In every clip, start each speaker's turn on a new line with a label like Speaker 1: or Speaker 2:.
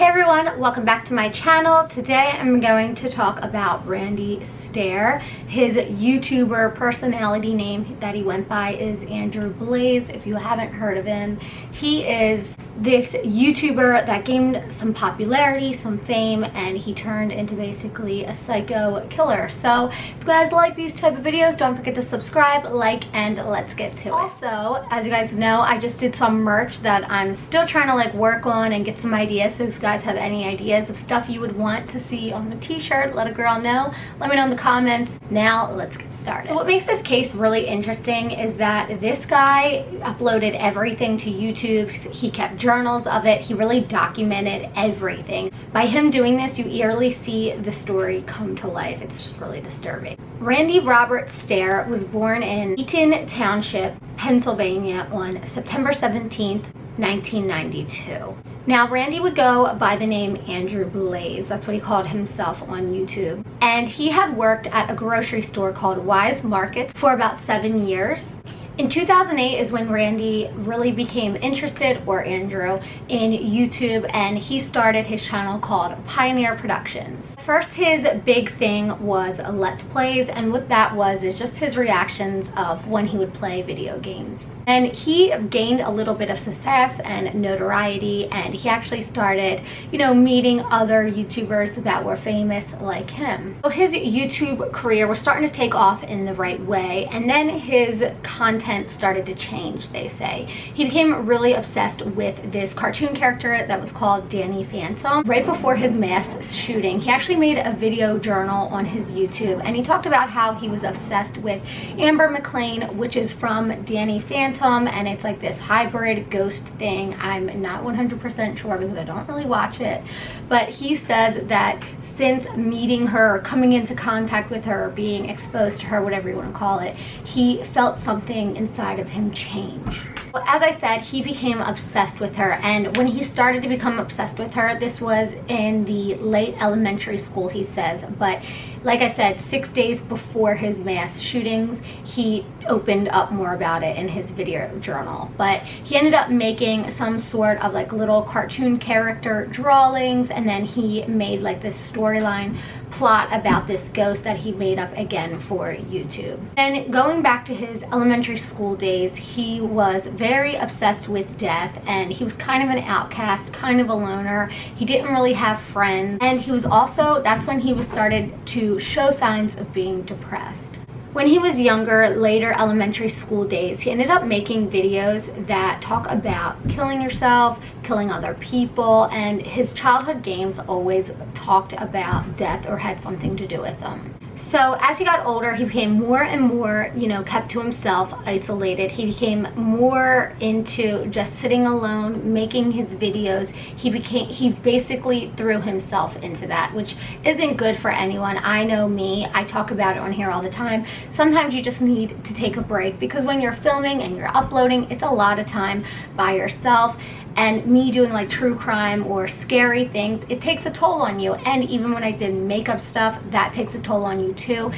Speaker 1: Hey everyone, welcome back to my channel. Today I'm going to talk about Randy Stair. His YouTuber personality name that he went by is Andrew Blaze. If you haven't heard of him, he is this YouTuber that gained some popularity, some fame, and he turned into basically a psycho killer. So if you guys like these type of videos, don't forget to subscribe, like, and let's get to it. Also, as you guys know, I just did some merch that I'm still trying to work on and get some ideas. So if you guys have any ideas of stuff you would want to see on the t-shirt, let a girl know. Let me know in the comments. Now let's get started. So what makes this case really interesting is that this guy uploaded everything to YouTube. He kept journals of it. He really documented everything. By him doing this, you eerily see the story come to life. It's just really disturbing. Randy Robert Stair was born in Eaton Township, Pennsylvania on September 17th, 1992. Now, Randy would go by the name Andrew Blaze. That's what he called himself on YouTube. And he had worked at a grocery store called Wise Markets for about 7 years. In 2008 is when Randy really became interested, or Andrew, in YouTube, and he started his channel called Pioneer Productions. First, his big thing was Let's Plays, and what that was is just his reactions of when he would play video games. And he gained a little bit of success and notoriety, and he actually started, meeting other YouTubers that were famous like him. So his YouTube career was starting to take off in the right way, and then his content started to change, they say. He became really obsessed with this cartoon character that was called Danny Phantom. Right before his mass shooting, he actually made a video journal on his YouTube, and he talked about how he was obsessed with Amber McLean, which is from Danny Phantom, and it's like this hybrid ghost thing. I'm not 100% sure because I don't really watch it, but he says that since meeting her, coming into contact with her, being exposed to her, whatever you want to call it, he felt something inside of him change. Well, as I said, he became obsessed with her, and when he started to become obsessed with her, this was in the late elementary school, he says. But like I said, 6 days before his mass shootings, he opened up more about it in his video journal. But he ended up making some sort of little cartoon character drawings, and then he made this storyline plot about this ghost that he made up again for YouTube. And going back to his elementary school days, he was very obsessed with death, and he was kind of an outcast, kind of a loner. He didn't really have friends, and he was also, that's when he was started to show signs of being depressed. When he was younger, later elementary school days, he ended up making videos that talk about killing yourself, killing other people, and his childhood games always talked about death or had something to do with them. So as he got older, he became more and more, kept to himself, isolated. He became more into just sitting alone, making his videos. He basically threw himself into that, which isn't good for anyone. I know me, I talk about it on here all the time. Sometimes you just need to take a break, because when you're filming and you're uploading, it's a lot of time by yourself. And me doing true crime or scary things, it takes a toll on you. And even when I did makeup stuff, that takes a toll on you too.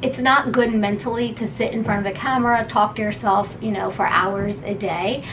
Speaker 1: It's not good mentally to sit in front of a camera, talk to yourself, for hours a day,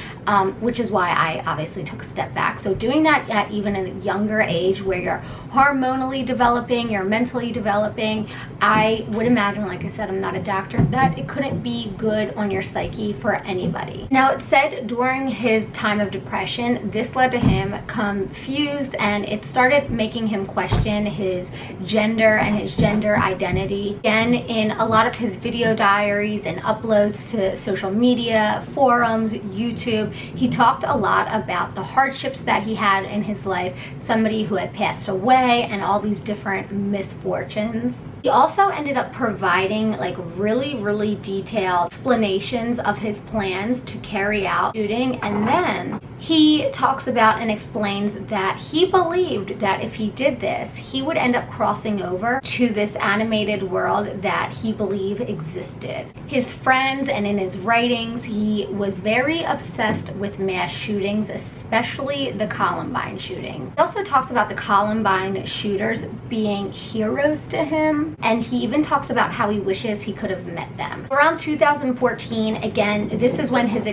Speaker 1: which is why I obviously took a step back. So doing that at even a younger age, where you're hormonally developing, you're mentally developing, I would imagine, like I said, I'm not a doctor, that it couldn't be good on your psyche for anybody. Now, it's said during his time of depression, this led to him confused, and it started making him question his gender and his gender identity. Again, in a lot of his video diaries and uploads to social media, forums, YouTube, he talked a lot about the hardships that he had in his life, somebody who had passed away, and all these different misfortunes. He also ended up providing really detailed explanations of his plans to carry out shooting, and then he talks about and explains that he believed that if he did this, he would end up crossing over to this animated world that he believed existed. His friends and in his writings, he was very obsessed with mass shootings, especially the Columbine shooting. He also talks about the Columbine shooters being heroes to him, and he even talks about how he wishes he could have met them. Around 2014, again, this is when his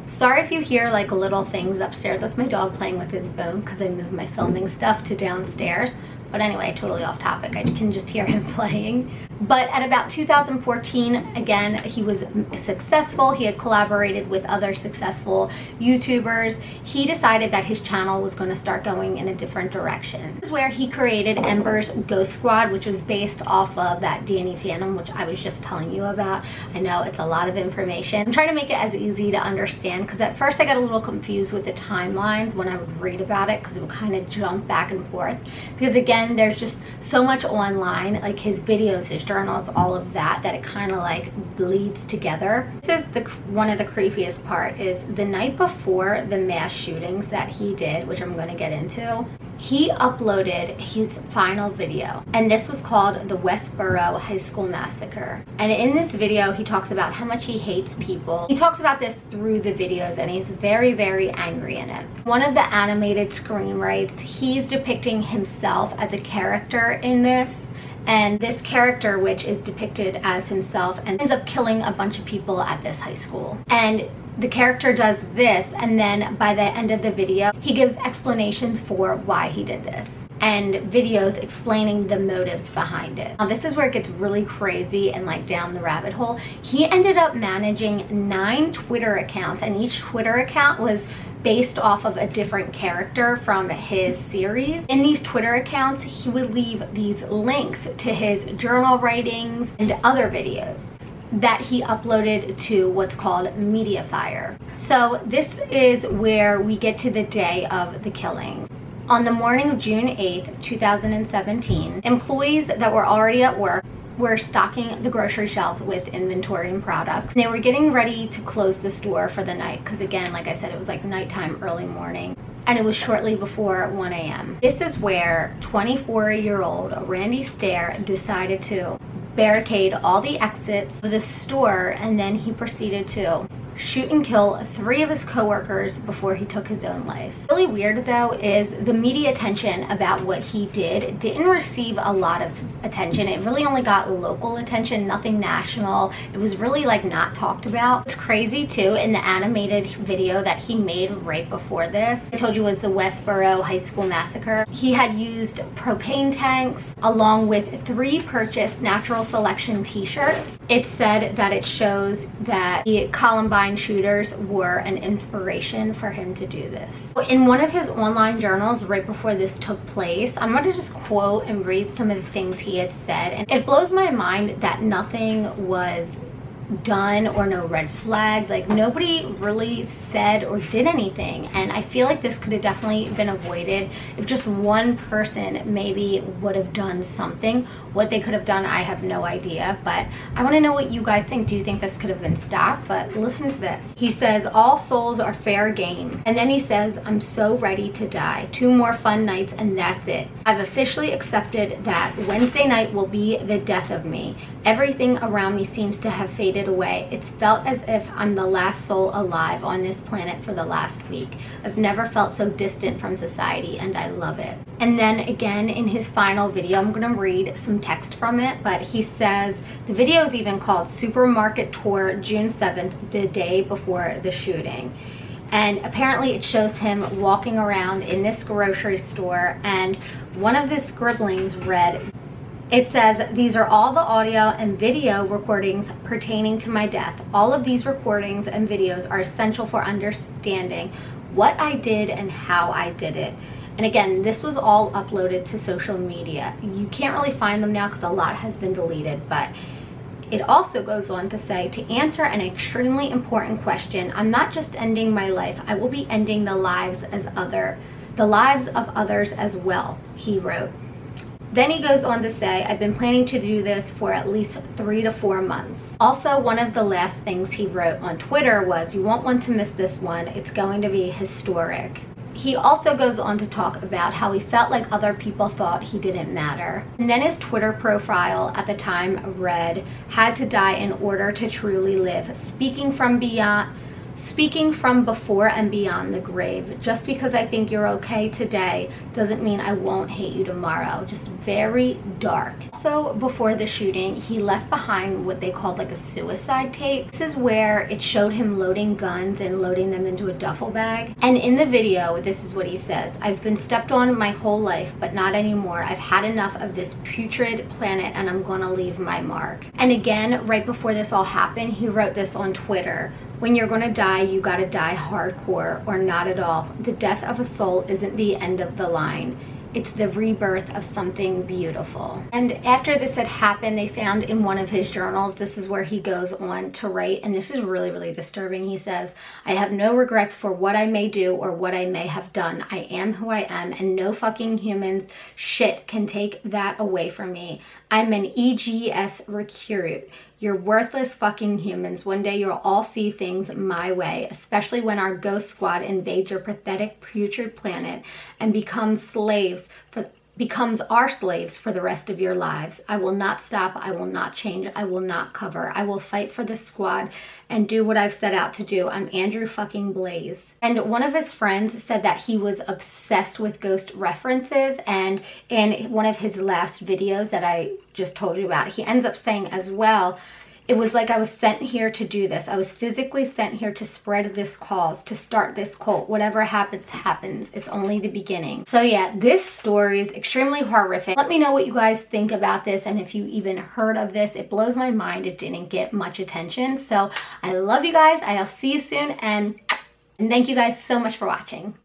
Speaker 1: Sorry if you hear like little things upstairs. That's my dog playing with his bone because I moved my filming stuff to downstairs. But anyway, totally off topic. I can just hear him playing. But at about 2014, again, he was successful. He had collaborated with other successful YouTubers. He decided that his channel was going to start going in a different direction. This is where he created Ember's Ghost Squad, which was based off of that Danny Phantom, which I was just telling you about. I know it's a lot of information. I'm trying to make it as easy to understand because at first I got a little confused with the timelines when I would read about it because it would kind of jump back and forth. Because again, there's just so much online, like his videos, his journals, all of that it kind of like bleeds together. This is one of the creepiest part is the night before the mass shootings that he did, which I'm going to get into. He uploaded his final video, and this was called the Westboro High School Massacre. And in this video, he talks about how much he hates people. He talks about this through the videos, and he's very, very angry in it. One of the animated screenwrites, he's depicting himself as a character in this. And this character, which is depicted as himself, and ends up killing a bunch of people at this high school. And the character does this, and then by the end of the video, he gives explanations for why he did this, and videos explaining the motives behind it. Now, this is where it gets really crazy and like down the rabbit hole. He ended up managing 9 Twitter accounts, and each Twitter account was based off of a different character from his series. In these Twitter accounts, he would leave these links to his journal writings and other videos that he uploaded to what's called Mediafire. So this is where we get to the day of the killing. On the morning of June 8th, 2017, employees that were already at work were stocking the grocery shelves with inventory and products. They were getting ready to close the store for the night because again, like I said, it was like nighttime, early morning, and it was shortly before 1 a.m. This is where 24-year-old Randy Stair decided to barricade all the exits of the store, and then he proceeded to shoot and kill 3 of his co-workers before he took his own life. Really weird though is the media attention about what he didn't receive a lot of attention. It really only got local attention, nothing national. It was really like not talked about. It's crazy too, in the animated video that he made right before this, I told you was the Westboro High School Massacre. He had used propane tanks along with 3 purchased natural selection t-shirts. It said that it shows that the Columbine shooters were an inspiration for him to do this. In one of his online journals right before this took place, I'm going to just quote and read some of the things he had said, and it blows my mind that nothing was done or no red flags. Like nobody really said or did anything, and I feel like this could have definitely been avoided if just one person maybe would have done something. What they could have done, I have no idea, but I want to know what you guys think. Do you think this could have been stopped? But listen to this. He says, all souls are fair game, and then he says, I'm so ready to die. 2 more fun nights and that's it. I've officially accepted that Wednesday night will be the death of me. Everything around me seems to have faded away. It's felt as if I'm the last soul alive on this planet for the last week. I've never felt so distant from society, and I love it. And then again in his final video, I'm going to read some text from it, but he says the video is even called Supermarket Tour June 7th, the day before the shooting. And apparently it shows him walking around in this grocery store, and one of his scribblings read, it says, these are all the audio and video recordings pertaining to my death. All of these recordings and videos are essential for understanding what I did and how I did it. And again, this was all uploaded to social media. You can't really find them now because a lot has been deleted, but it also goes on to say, to answer an extremely important question, I'm not just ending my life, I will be ending the lives of others as well, he wrote. Then he goes on to say, I've been planning to do this for at least 3 to 4 months. Also, one of the last things he wrote on Twitter was, you won't want to miss this one, it's going to be historic. He also goes on to talk about how he felt like other people thought he didn't matter. And then his Twitter profile at the time read, had to die in order to truly live. Speaking from beyond Speaking from before and beyond the grave, just because I think you're okay today doesn't mean I won't hate you tomorrow. Just very dark. So before the shooting, he left behind what they called like a suicide tape. This is where it showed him loading guns and loading them into a duffel bag. And in the video, this is what he says: "I've been stepped on my whole life, but not anymore. I've had enough of this putrid planet and I'm gonna leave my mark." And again, right before this all happened, he wrote this on Twitter: "When you're gonna die, you gotta die hardcore or not at all. The death of a soul isn't the end of the line. It's the rebirth of something beautiful." And after this had happened, they found in one of his journals, this is where he goes on to write, and this is really, really disturbing. He says, "I have no regrets for what I may do or what I may have done. I am who I am, and no fucking human's shit can take that away from me. I'm an EGS recruit. You're worthless fucking humans. One day you'll all see things my way, especially when our ghost squad invades your pathetic, putrid planet and becomes our slaves for the rest of your lives. I will not stop. I will not change. I will not cover. I will fight for this squad and do what I've set out to do. I'm Andrew fucking Blaze." And one of his friends said that he was obsessed with ghost references, and in one of his last videos that I just told you about, he ends up saying as well, "It was like I was sent here to do this. I was physically sent here to spread this cause, to start this cult. Whatever happens, happens. It's only the beginning." So yeah, this story is extremely horrific. Let me know what you guys think about this, and if you even heard of this. It blows my mind it didn't get much attention. So I love you guys. I'll see you soon, and thank you guys so much for watching.